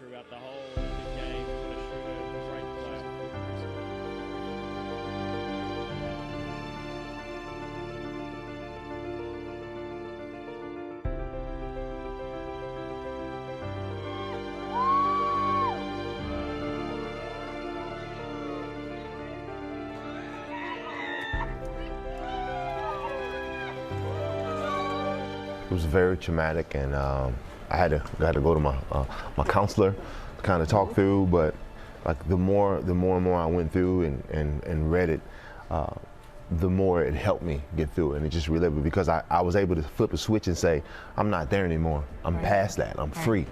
throughout the whole Olympic Games. What a shooter, great player. It was very traumatic, and I had to go to my counselor to kind of talk through. But like the more and more I went through and read it, the more it helped me get through it, and it just relived it because I was able to flip a switch and say, I'm not there anymore. I'm past that. I'm free.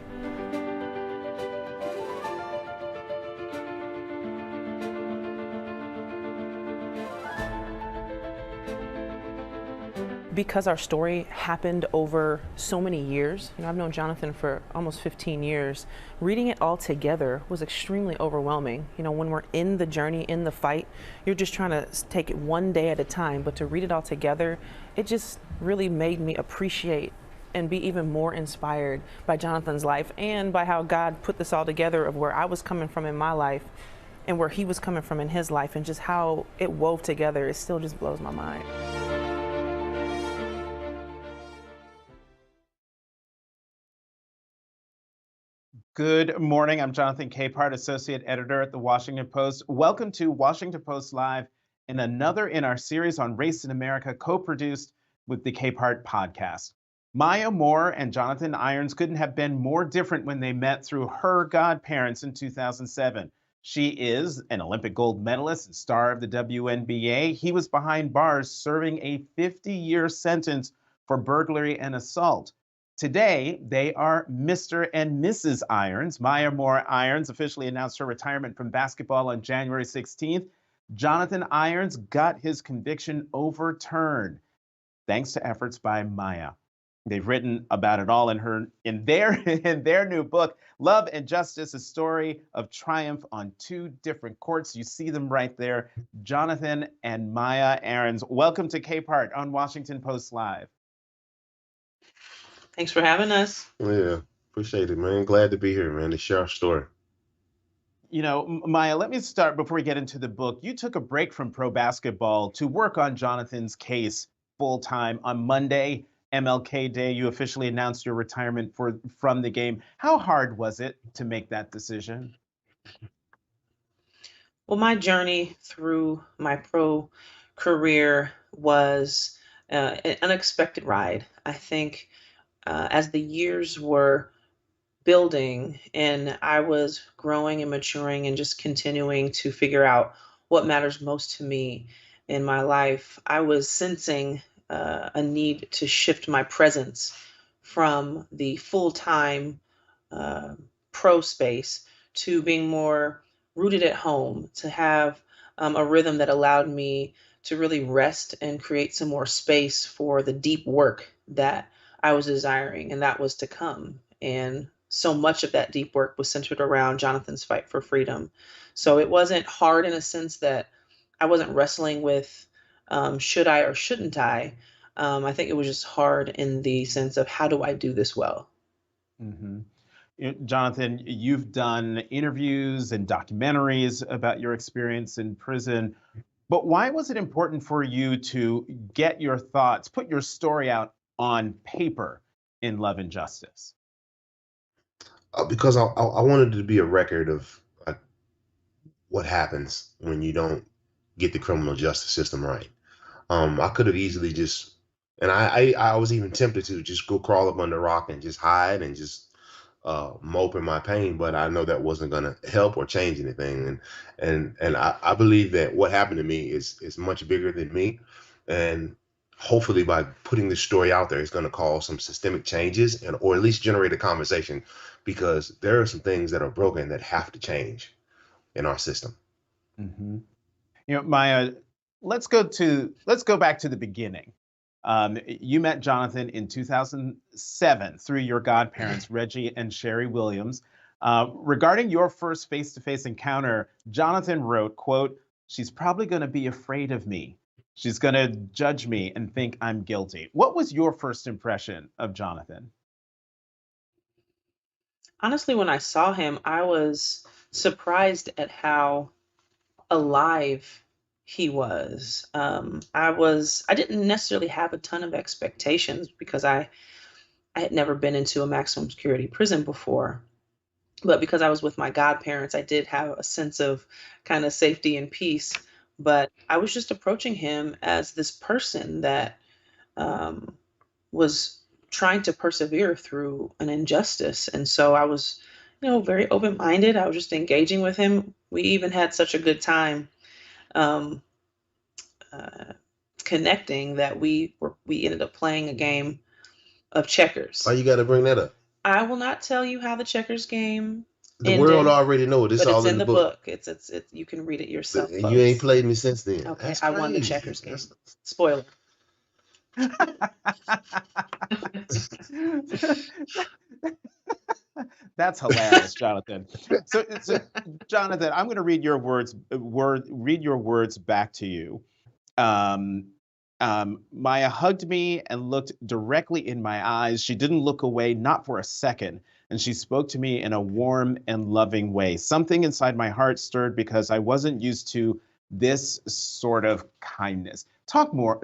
Because our story happened over so many years, I've known Jonathan for almost 15 years, reading it all together was extremely overwhelming. When we're in the journey, in the fight, you're just trying to take it one day at a time, but to read it all together, it just really made me appreciate and be even more inspired by Jonathan's life and by how God put this all together of where I was coming from in my life and where he was coming from in his life, and just how it wove together. It still just blows my mind. Good morning. I'm Jonathan Capehart, Associate Editor at The Washington Post. Welcome to Washington Post Live and another in our series on race in America, co-produced with the Capehart Podcast. Maya Moore and Jonathan Irons couldn't have been more different when they met through her godparents in 2007. She is an Olympic gold medalist and star of the WNBA. He was behind bars serving a 50-year sentence for burglary and assault. Today, they are Mr. and Mrs. Irons. Maya Moore Irons officially announced her retirement from basketball on January 16th. Jonathan Irons got his conviction overturned, thanks to efforts by Maya. They've written about it all in their new book, Love and Justice: A Story of Triumph on Two Different Courts. You see them right there, Jonathan and Maya Irons. Welcome to Capehart on Washington Post Live. Thanks for having us. Yeah, appreciate it, man. Glad to be here, man, to share our story. Maya, let me start before we get into the book. You took a break from pro basketball to work on Jonathan's case full-time. On Monday, MLK Day, you officially announced your retirement from the game. How hard was it to make that decision? Well, my journey through my pro career was an unexpected ride. I think as the years were building and I was growing and maturing and just continuing to figure out what matters most to me in my life, I was sensing a need to shift my presence from the full-time pro space to being more rooted at home, to have a rhythm that allowed me to really rest and create some more space for the deep work that I was desiring, and that was to come. And so much of that deep work was centered around Jonathan's fight for freedom. So it wasn't hard in a sense that I wasn't wrestling with should I or shouldn't I. I think it was just hard in the sense of how do I do this well? Mm-hmm. Jonathan, you've done interviews and documentaries about your experience in prison, but why was it important for you to get your thoughts, put your story out on paper in Love and Justice? Because I wanted it to be a record of what happens when you don't get the criminal justice system right. I could have easily just, and I was even tempted to just go crawl up under a rock and just hide and just mope in my pain, but I know that wasn't going to help or change anything. And I believe that what happened to me is much bigger than me, and hopefully by putting this story out there, it's going to cause some systemic changes or at least generate a conversation, because there are some things that are broken that have to change in our system. Mm-hmm. Maya, let's go back to the beginning. You met Jonathan in 2007 through your godparents, Reggie and Sherry Williams. Regarding your first face-to-face encounter, Jonathan wrote, quote, "She's probably going to be afraid of me. She's going to judge me and think I'm guilty." What was your first impression of Jonathan? honestly, when I saw him, I was surprised at how alive he was. I didn't necessarily have a ton of expectations because I had never been into a maximum security prison before. But because I was with my godparents, I did have a sense of kind of safety and peace. But I was just approaching him as this person that um, was trying to persevere through an injustice. And so I was, very open minded. I was just engaging with him. We even had such a good time um, uh, connecting that we ended up playing a game of Why checkers. you got to bring that up? I will not tell you how the checkers game The world ended, already know it. It's but it's all in in the the book. book. It's you can read it yourself, And you ain't folks. played me since then. Okay, That's I won the crazy. checkers game. Spoiler. That's hilarious, Jonathan. So Jonathan, I'm going to read your words back to you. Maya hugged me and looked directly in my eyes. She didn't look away, not for a second, and she spoke to me in a warm and loving way. Something inside my heart stirred because I wasn't used to this sort of kindness. Talk more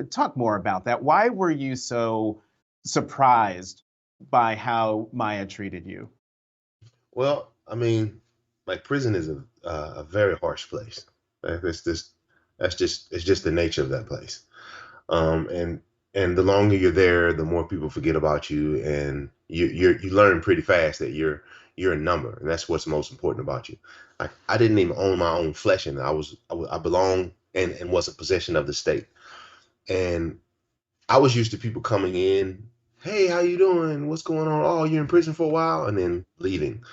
about that. Why were you so surprised by how Maya treated you? Well, I mean, like prison is a very harsh place. Like, it's just the nature of that place. And the longer you're there, the more people forget about you, and you learn pretty fast that you're a number, and that's what's most important about you. Like I didn't even own my own flesh, and I belonged and was a possession of the state. And I was used to people coming in, hey, how you doing? What's going on? Oh, you're in prison for a while, and then leaving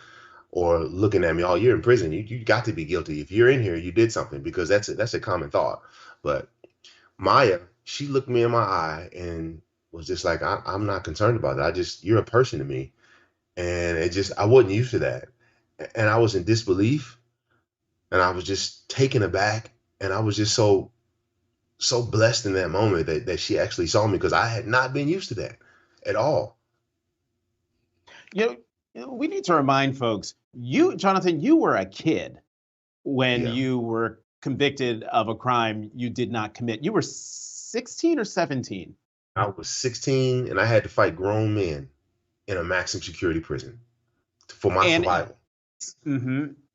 or looking at me, oh, you're in prison. You got to be guilty. If you're in here, you did something, because that's a common thought. But Maya, she looked me in my eye and was just like, I'm not concerned about that. You're a person to me. And I wasn't used to that. And I was in disbelief, and I was just taken aback. And I was just so blessed in that moment that she actually saw me, because I had not been used to that at all. You we need to remind folks, Jonathan, you were a kid when Yeah. you were convicted of a crime you did not commit. You were 16 or 17. I was 16, and I had to fight grown men in a maximum security prison for my And survival.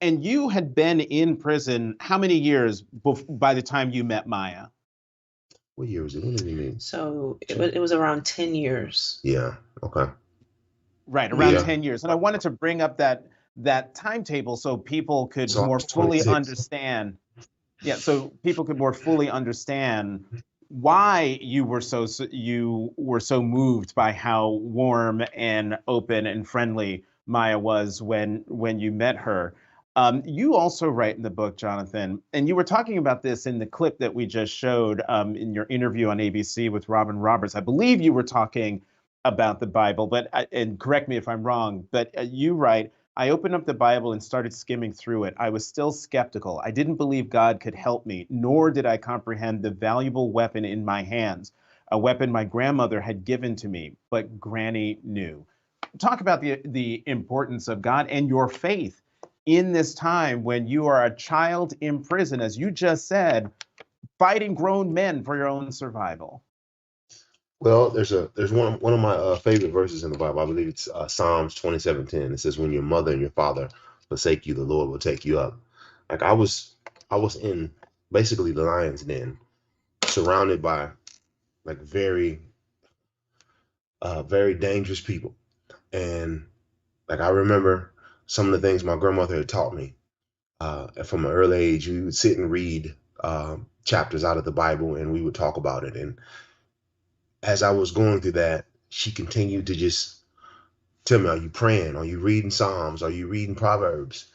and you had been in prison how many years by the time you met Maya? What year was it? When did we meet? So it was around 10 years. Yeah. Okay. Right, around Yeah. 10 years. And I wanted to bring up that timetable so people could So I more was fully 26. understand. Yeah, so people could more fully understand why you were so moved by how warm and open and friendly Maya was when you met her. You also write in the book, Jonathan, and you were talking about this in the clip that we just showed in your interview on ABC with Robin Roberts. I believe you were talking about the Bible, and correct me if I'm wrong, but you write, I opened up the Bible and started skimming through it. I was still skeptical. I didn't believe God could help me, nor did I comprehend the valuable weapon in my hands, a weapon my grandmother had given to me, but Granny knew. Talk about the importance of God and your faith in this time when you are a child in prison, as you just said, fighting grown men for your own survival. Well, there's one of my favorite verses in the Bible. I believe it's Psalms 27:10. It says, "When your mother and your father forsake you, the Lord will take you up." Like I was in basically the lion's den, surrounded by like very dangerous people. And like I remember some of the things my grandmother had taught me from an early age. We would sit and read chapters out of the Bible, and we would talk about it. And as I was going through that, she continued to just tell me, are you praying? Are you reading Psalms? Are you reading Proverbs?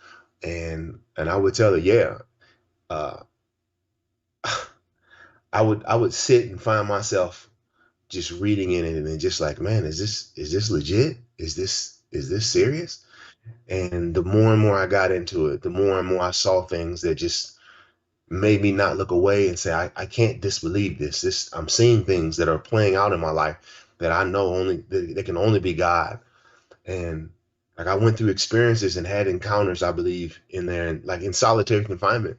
And I would tell her, yeah. Uh, I would sit and find myself just reading in it, and then just like, man, is this legit? Is this serious? And the more and more I got into it, the more and more I saw things that just made me not look away and say, I can't disbelieve this. I'm seeing things that are playing out in my life that I know only they can only be God. And Like I went through experiences and had encounters, I believe, in there, and like in solitary confinement,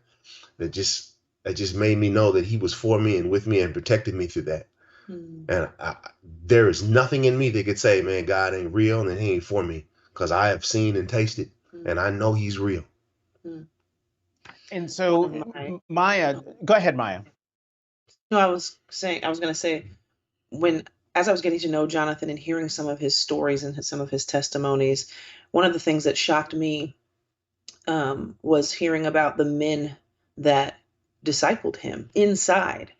that just made me know that he was for me and with me and protected me through that. Mm, And there is nothing in me that could say, man, God ain't real and he ain't for me, because I have seen and tasted, mm, and I know he's real. mm. And One so, of my, Maya, go ahead, Maya. no, I was going to say, when as I was getting to know Jonathan and hearing some of his stories and some of his testimonies, one of the things that shocked me was hearing about the men that discipled him inside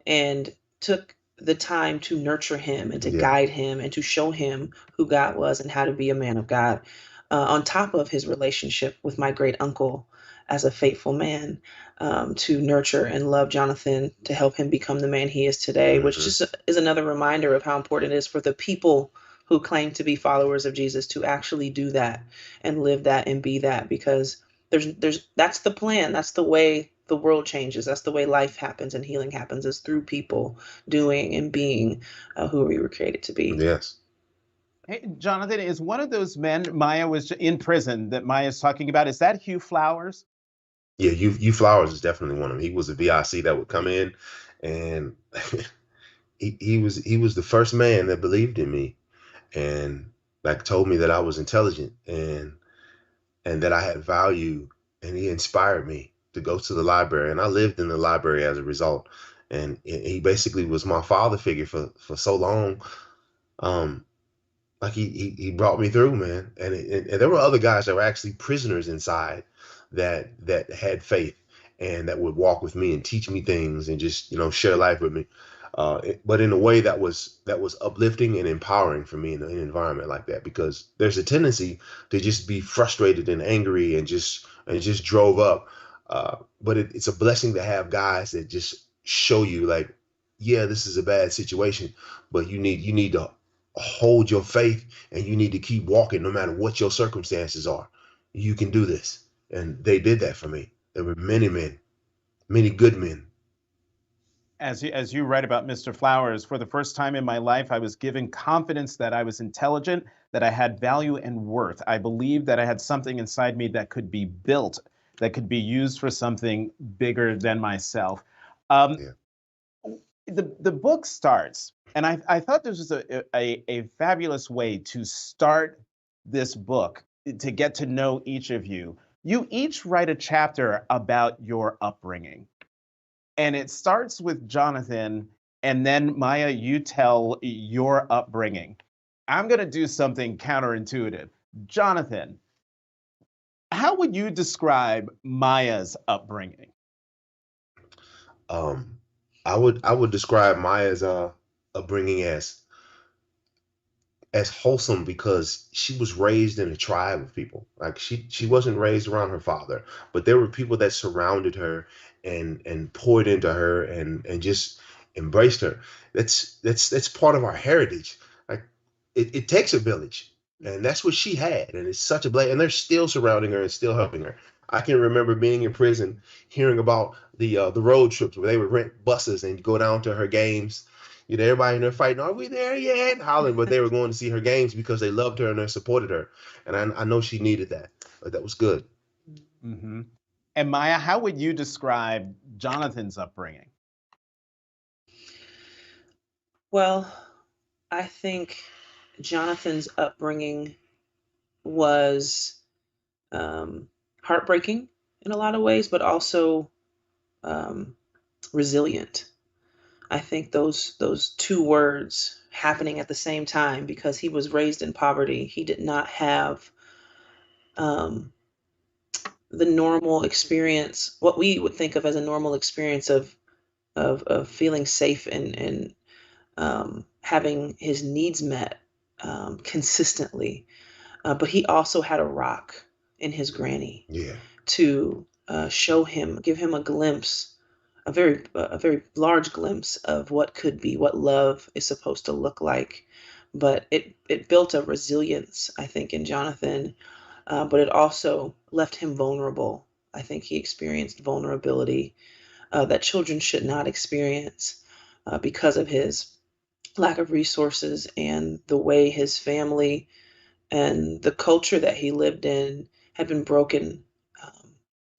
and took the time to nurture him and to Yeah. guide him and to show him who God was and how to be a man of God, on top of his relationship with my great uncle as a faithful man, to nurture and love Jonathan to help him become the man he is today, which Hmm. just is another reminder of how important it is for the people who claim to be followers of Jesus to actually do that and live that and be that, because there's that's the plan. That's the way the world changes. That's the way life happens and healing happens, is through people doing and being who we were created to be. Yes. Hey, Jonathan, is one of those men Maya was in prison that Maya's talking about? Is that Hugh Flowers? Yeah, you Flowers is definitely one of them. He was a VIC that would come in, and he was the first man that believed in me, and like told me that I was intelligent and that I had value, and he inspired me to go to the library, and I lived in the library as a result. And he basically was my father figure for so long. Um, like he brought me through, man. And there were other guys that were actually prisoners inside that had faith and that would walk with me and teach me things and just share life with me, but in a way that was uplifting and empowering for me in an environment like that, because there's a tendency to just be frustrated and angry and just drove up, but it's a blessing to have guys that just show you, like, yeah, this is a bad situation, but you need to hold your faith, and you need to keep walking no matter what your circumstances are. You can do this. And they did that for me. There were many men, many good men. As you write about Mr. Flowers, for the first time in my life, I was given confidence that I was intelligent, that I had value and worth. I believed that I had something inside me that could be built, that could be used for something bigger than myself. Um, Yeah. the book starts, and I thought this was a fabulous way to start this book, to get to know each of you. You each write a chapter about your upbringing, and it starts with Jonathan, and then Maya, you tell your upbringing. I'm going to do something counterintuitive. Jonathan, how would you describe Maya's upbringing? Um, I would describe Maya's upbringing as wholesome, because she was raised in a tribe of people. Like she wasn't raised around her father, but there were people that surrounded her and poured into her and just embraced her. That's part of our heritage. Like it takes a village, and that's what she had, and it's such a blessing. And they're still surrounding her and still helping her. I can remember being in prison, hearing about the road trips where they would rent buses and go down to her games. Everybody in there fighting, are we there yet? Hollering, but they were going to see her games because they loved her and they supported her. And I know she needed that. But that was good. Mm-hmm. And Maya, how would you describe Jonathan's upbringing? Well, I think Jonathan's upbringing was heartbreaking in a lot of ways, but also um, resilient. I think those two words happening at the same time, because he was raised in poverty. He did not have um, the normal experience, what we would think of as a normal experience of feeling safe and having his needs met consistently. But he also had a rock in his granny Yeah. to show him, give him a glimpse, a very large glimpse of what could be, what love is supposed to look like. But it built a resilience, I think, in Jonathan, but it also left him vulnerable. I think he experienced vulnerability that children should not experience because of his lack of resources and the way his family and the culture that he lived in had been broken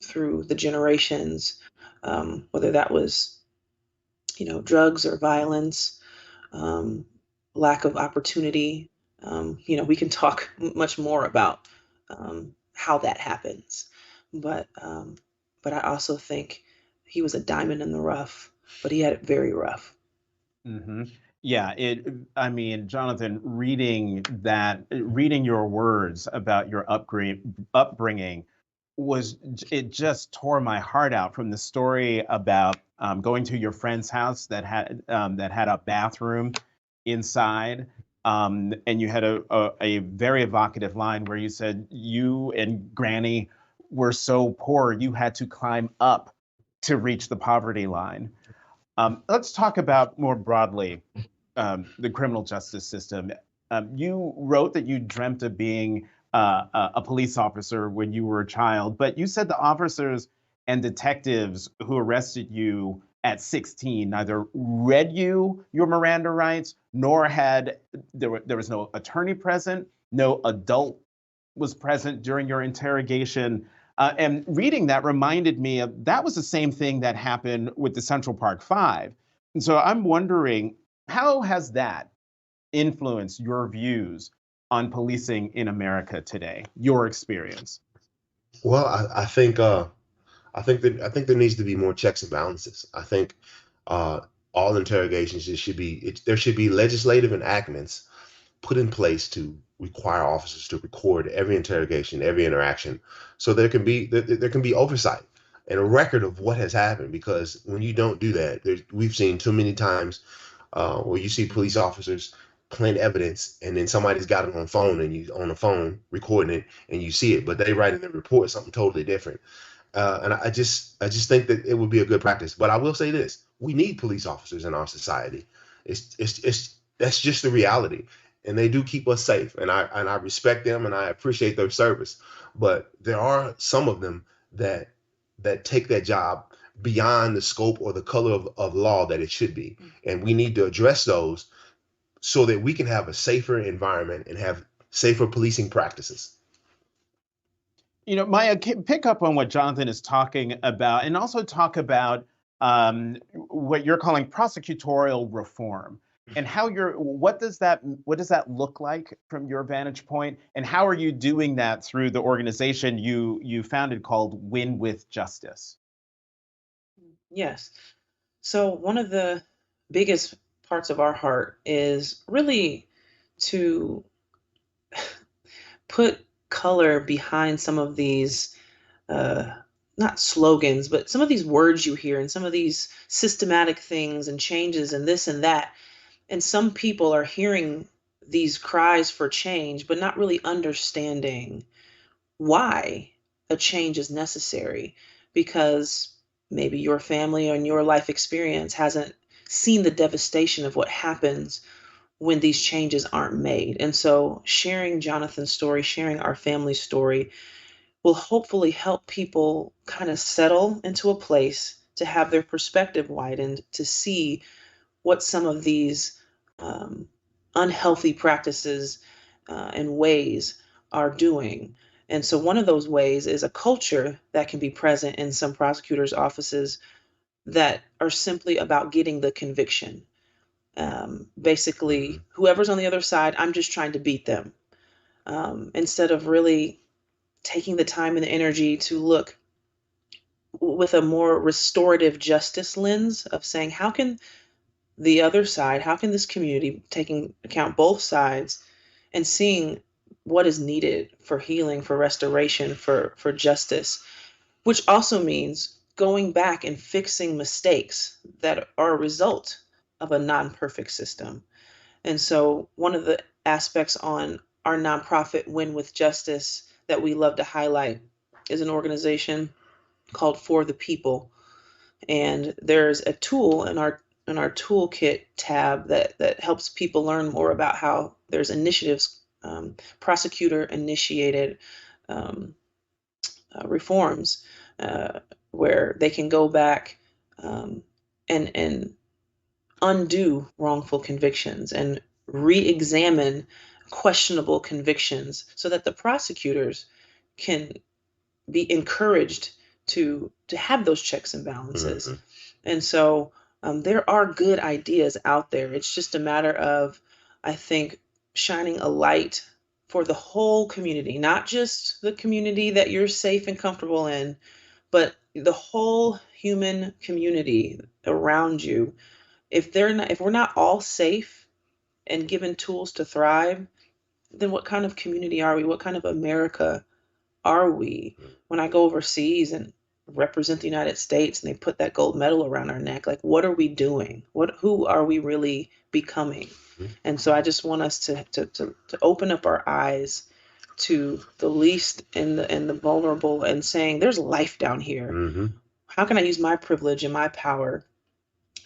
through the generations, whether that was, drugs or violence, um, lack of opportunity. We can talk much more about how that happens, but but I also think he was a diamond in the rough, but he had it very rough. Hmm. Yeah, I mean, Jonathan, reading your words about your upbringing it just tore my heart out, from the story about going to your friend's house that had a bathroom inside, and you had a very evocative line where you said you and Granny were so poor you had to climb up to reach the poverty line. Let's talk about more broadly the criminal justice system. You wrote that you dreamt of being a police officer when you were a child, but you said the officers and detectives who arrested you at 16 neither read you your Miranda rights, nor there was no attorney present, no adult was present during your interrogation. And reading that reminded me of that was the same thing that happened with the Central Park Five. And so I'm wondering, how has that influenced your views on policing in America today? Your experience? Well, I think there needs to be more checks and balances. I think uh, all interrogations there should be legislative enactments put in place to require officers to record every interrogation, every interaction, so there can be oversight and a record of what has happened. Because when you don't do that, we've seen too many times where you see police officers plant evidence, and then somebody's got it on the phone recording it, and you see it, but they write in the report something totally different. And I just think that it would be a good practice. But I will say this: we need police officers in our society. It's That's just the reality, and they do keep us safe. And I respect them, and I appreciate their service. But there are some of them that take that job beyond the scope or the color of law that it should be, and we need to address those so that we can have a safer environment and have safer policing practices. Maya, pick up on what Jonathan is talking about, and also talk about what you're calling prosecutorial reform, and what does that look like from your vantage point, and how are you doing that through the organization you founded called Win with Justice? Yes. So one of the biggest parts of our heart is really to put color behind some of these, uh, not slogans, but some of these words you hear and some of these systematic things and changes and this and that. And some people are hearing these cries for change, but not really understanding why a change is necessary, because maybe your family and your life experience hasn't seen the devastation of what happens when these changes aren't made. And so sharing Jonathan's story, sharing our family story will hopefully help people kind of settle into a place to have their perspective widened, to see what some of these um, unhealthy practices and ways are doing. And so, one of those ways is a culture that can be present in some prosecutors' offices that are simply about getting the conviction. Basically, whoever's on the other side, I'm just trying to beat them, instead of really taking the time and the energy to look with a more restorative justice lens of saying, how can the other side, how can this community, taking account both sides and seeing what is needed for healing, for restoration, for justice, which also means going back and fixing mistakes that are a result of a non-perfect system. And so one of the aspects on our nonprofit Win with Justice that we love to highlight is an organization called For the People. And there's a tool in our toolkit tab that helps people learn more about how there's initiatives, prosecutor initiated um, reforms, where they can go back and undo wrongful convictions and re-examine questionable convictions so that the prosecutors can be encouraged to have those checks and balances. Mhm. And so there are good ideas out there. It's just a matter of, I think, shining a light for the whole community, not just the community that you're safe and comfortable in, but the whole human community around you. If we're not all safe and given tools to thrive, then what kind of community are we? What kind of America are we? When I go overseas and represent the United States and they put that gold medal around our neck, like, what are we doing? Who are we really becoming? Mhm. And so I just want us to open up our eyes to the least and the vulnerable, and saying there's life down here. Mhm. How can I use my privilege and my power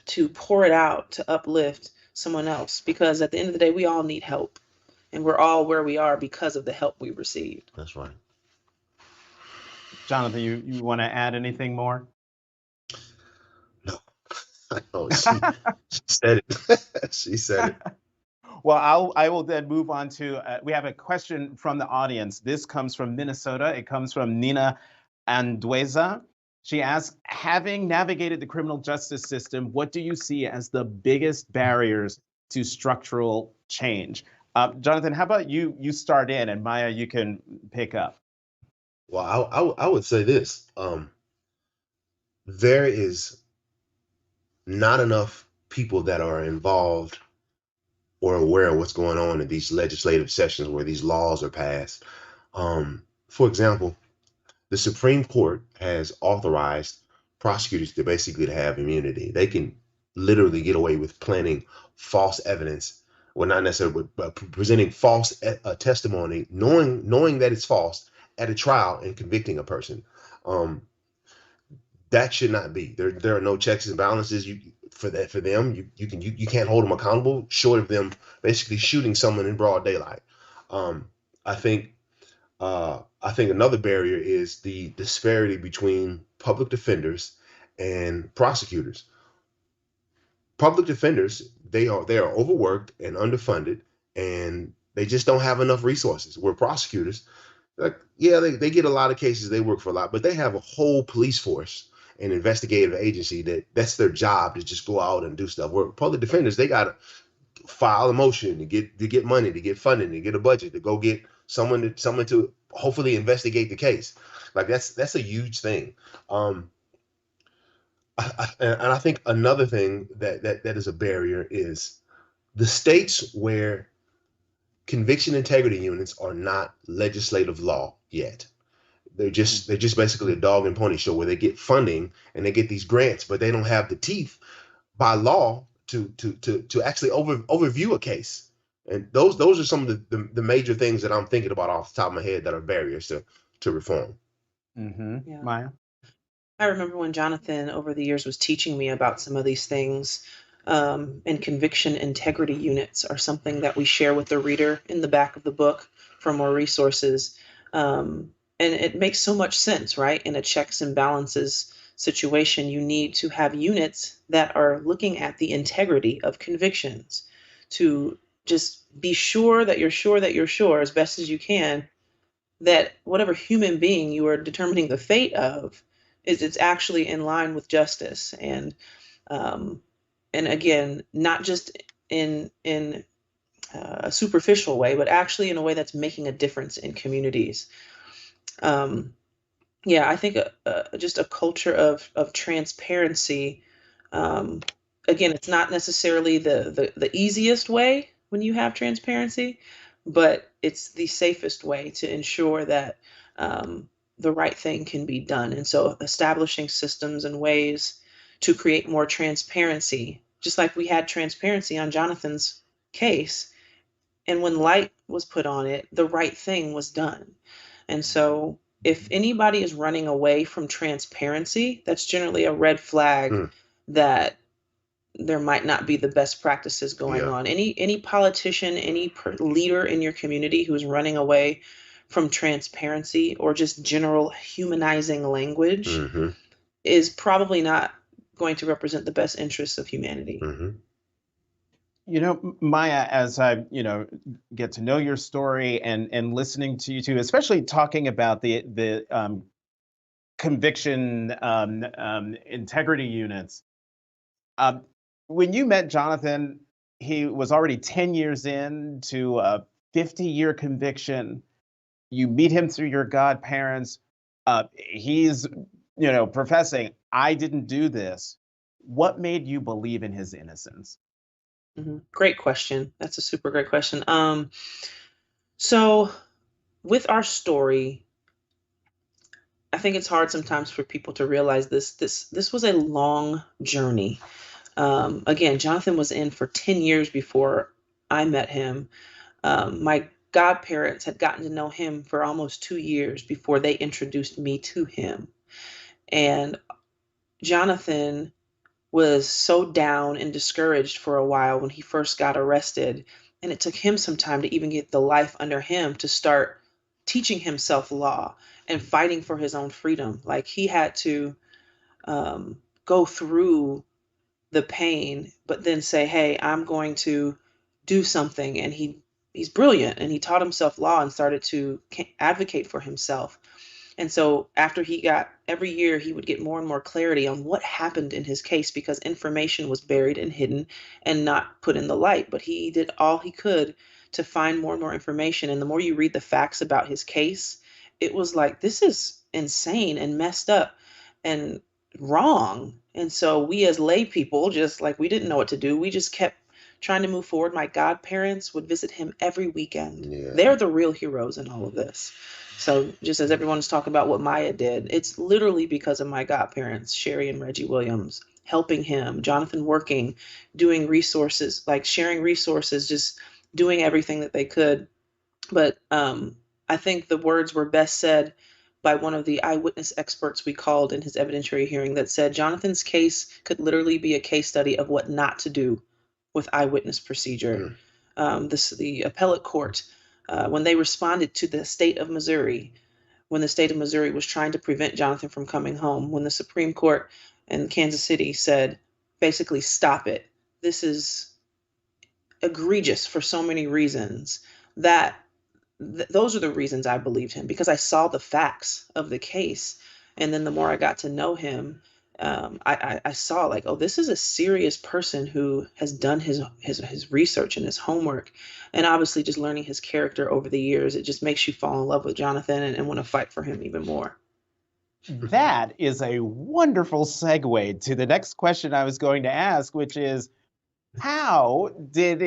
to pour it out to uplift someone else? Because at the end of the day, we all need help, and we're all where we are because of the help we received. That's right. Jonathan, you want to add anything more? No, I know she said it. She said it. Well, I will then move on to, we have a question from the audience. This comes from Minnesota. It comes from Nina Andueza. She asks, having navigated the criminal justice system, what do you see as the biggest barriers to structural change? Jonathan, how about you start in, and Maya, you can pick up. Well, I would say this. There is not enough people that are involved or aware of what's going on in these legislative sessions where these laws are passed. For example, the Supreme Court has authorized prosecutors to basically to have immunity. They can literally get away with planting false evidence, well, not necessarily, but presenting false testimony, knowing that it's false at a trial and convicting a person. That should not be. There are no checks and balances for them. You can't hold them accountable short of them basically shooting someone in broad daylight. I think another barrier is the disparity between public defenders and prosecutors. Public defenders, they are overworked and underfunded, and they just don't have enough resources. Where prosecutors, like, yeah, they get a lot of cases, they work for a lot, but they have a whole police force and investigative agency that's their job, to just go out and do stuff. Where public defenders, they got to file a motion to get money, to get funding, to get a budget, to go get someone to hopefully investigate the case. Like, that's a huge thing. And I think another thing that is a barrier is the states where conviction integrity units are not legislative law yet. They're just basically a dog and pony show where they get funding and they get these grants, but they don't have the teeth by law to actually overview a case. And those are some of the major things that I'm thinking about off the top of my head that are barriers to reform. Mm-hmm. Yeah. Maya? I remember when Jonathan over the years was teaching me about some of these things, and conviction integrity units are something that we share with the reader in the back of the book for more resources. And it makes so much sense, right? In a checks and balances situation, you need to have units that are looking at the integrity of convictions to just be sure that you're sure that you're sure as best as you can that whatever human being you are determining the fate of it's actually in line with justice. Um, and again, not just in a superficial way, but actually in a way that's making a difference in communities. Yeah, I think just a culture of transparency. Again, it's not necessarily the easiest way when you have transparency, but it's the safest way to ensure that the right thing can be done. And so establishing systems and ways to create more transparency, just like we had transparency on Jonathan's case. And when light was put on it, the right thing was done. And so if anybody is running away from transparency, that's generally a red flag that there might not be the best practices going on. Any politician, any leader in your community who's running away from transparency or just general humanizing language is probably not going to represent the best interests of humanity. Maya, as I, get to know your story and listening to you too, especially talking about the conviction integrity units. When you met Jonathan, he was already 10 years into a 50-year conviction. You meet him through your godparents. He's, professing, I didn't do this. What made you believe in his innocence? Great question. That's a super great question. So with our story, I think it's hard sometimes for people to realize this was a long journey. Again, Jonathan was in for 10 years before I met him. My godparents had gotten to know him for almost 2 years before they introduced me to him. And Jonathan was so down and discouraged for a while when he first got arrested. And it took him some time to even get the life under him to start teaching himself law and fighting for his own freedom. Like he had to go through the pain, but then say, hey, I'm going to do something. And he's brilliant. And he taught himself law and started to advocate for himself. And so after every year, he would get more and more clarity on what happened in his case because information was buried and hidden and not put in the light. But he did all he could to find more and more information. And the more you read the facts about his case, it was like, this is insane and messed up and wrong. And so we as lay people, just like we didn't know what to do, we just kept trying to move forward. My godparents would visit him every weekend. Yeah. They're the real heroes in all of this. So just as everyone's talking about what Maya did, it's literally because of my godparents, Sherry and Reggie Williams, helping him, Jonathan working, doing resources, like sharing resources, just doing everything that they could. But I think the words were best said by one of the eyewitness experts we called in his evidentiary hearing that said Jonathan's case could literally be a case study of what not to do with eyewitness procedure. The appellate court, when they responded to the state of Missouri, when the state of Missouri was trying to prevent Jonathan from coming home, when the Supreme Court in Kansas City said, basically, stop it. This is egregious for so many reasons that those are the reasons I believed him, because I saw the facts of the case. And then the more I got to know him, I saw like, oh, this is a serious person who has done his research and his homework. And obviously just learning his character over the years, it just makes you fall in love with Jonathan and want to fight for him even more. That is a wonderful segue to the next question I was going to ask, which is, how did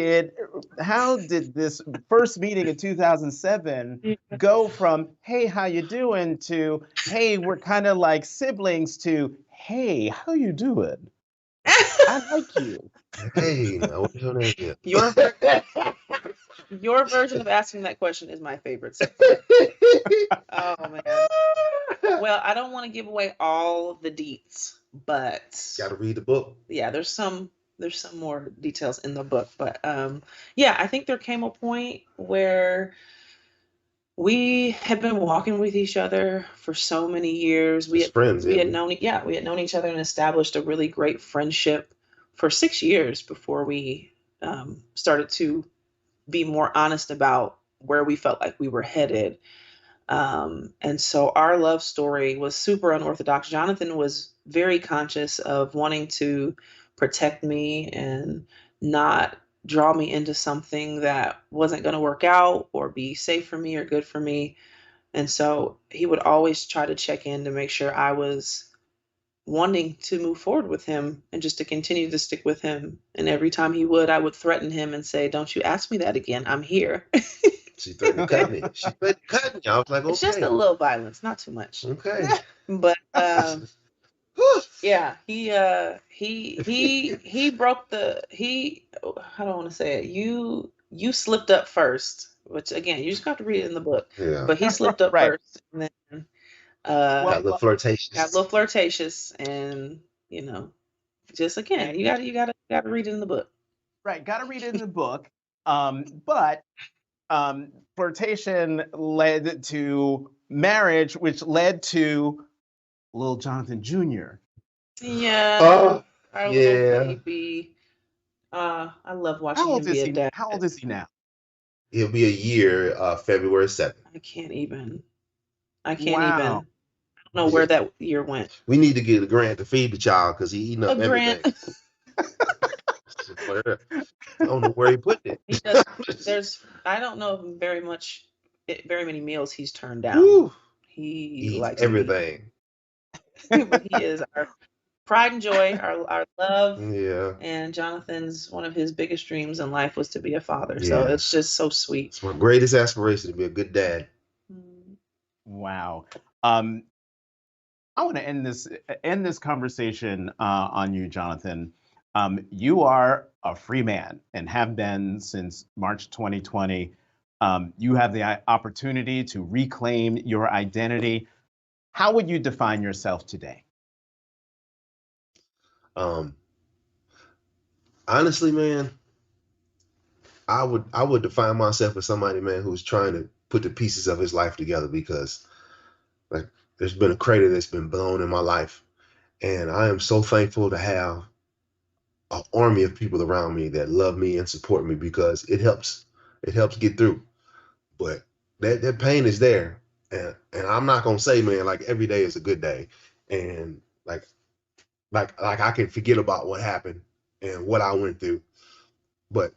this first meeting in 2007 go from, hey, how you doing, to, hey, we're kind of like siblings, to, hey, how you doing? I like you. Hey, now what's your name? Your version of asking that question is my favorite. Oh, man. Well, I don't want to give away all the deets, but... Gotta read the book. Yeah, there's some more details in the book, but yeah, I think there came a point where we had been walking with each other for so many years. We had known each other and established a really great friendship for 6 years before we started to be more honest about where we felt like we were headed. And so our love story was super unorthodox. Jonathan was very conscious of wanting to protect me and not draw me into something that wasn't going to work out or be safe for me or good for me. And so he would always try to check in to make sure I was wanting to move forward with him and just to continue to stick with him. And every time he would, I would threaten him and say, don't you ask me that again. I'm here. She threatened to cut me. She threatened to cut me. I was like, okay. It's just a little violence, not too much. Okay. But yeah, he broke I don't want to say it. You slipped up first, which again, you just have to read it in the book. Yeah. But he slipped up right. first, and then got a little flirtatious, and just again, you gotta read it in the book. Right, gotta read it in the book. But flirtation led to marriage, which led to little Jonathan Jr. Yeah. Our little baby. I love How watching old him be is a he? dad. How old is he now? He'll be a year, February 7th. I can't even. I can't even. Wow. I don't know where that year went. We need to get a grant to feed the child because he's eating A up grant. everything. I don't know where he put it. He does. I don't know very many meals he's turned down. Woo. He He eats likes meat. everything. But he is our pride and joy, our love. Yeah. And Jonathan's one of his biggest dreams in life was to be a father. So it's Yes. just so sweet. It's my greatest aspiration to be a good dad. Wow. I want to end this conversation on you, Jonathan. You are a free man and have been since March 2020. You have the opportunity to reclaim your identity. How would you define yourself today? Honestly, man, I would define myself as somebody, man, who's trying to put the pieces of his life together, because like there's been a crater that's been blown in my life, and I am so thankful to have an army of people around me that love me and support me, because it helps get through. But that pain is there, and I'm not gonna say, man, like every day is a good day, and like I can forget about what happened and what I went through, but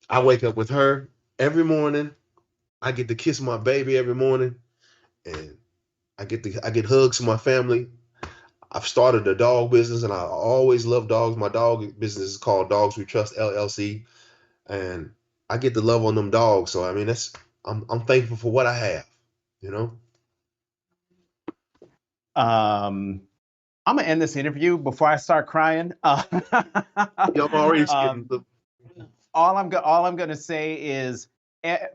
I wake up with her every morning. I get to kiss my baby every morning, and I get hugs from my family. I've started a dog business, and I always love dogs. My dog business is called Dogs We Trust LLC, and I get to love on them dogs. So I mean, I'm thankful for what I have, you know. I'm gonna end this interview before I start crying. I'm already getting the. All I'm gonna say is,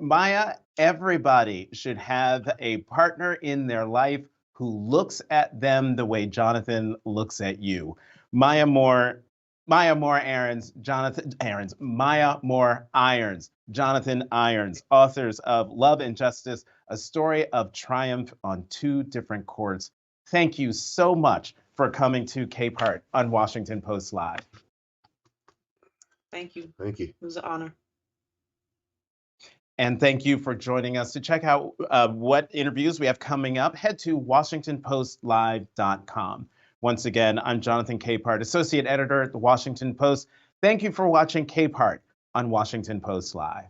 Maya, everybody should have a partner in their life who looks at them the way Jonathan looks at you. Maya Moore Irons, Maya Moore Irons, Jonathan Irons, authors of Love and Justice, a story of triumph on two different courts. Thank you so much for coming to Capehart on Washington Post Live. Thank you. Thank you. It was an honor. And thank you for joining us. To check out what interviews we have coming up, head to WashingtonPostLive.com. Once again, I'm Jonathan Capehart, Associate Editor at The Washington Post. Thank you for watching Capehart on Washington Post Live.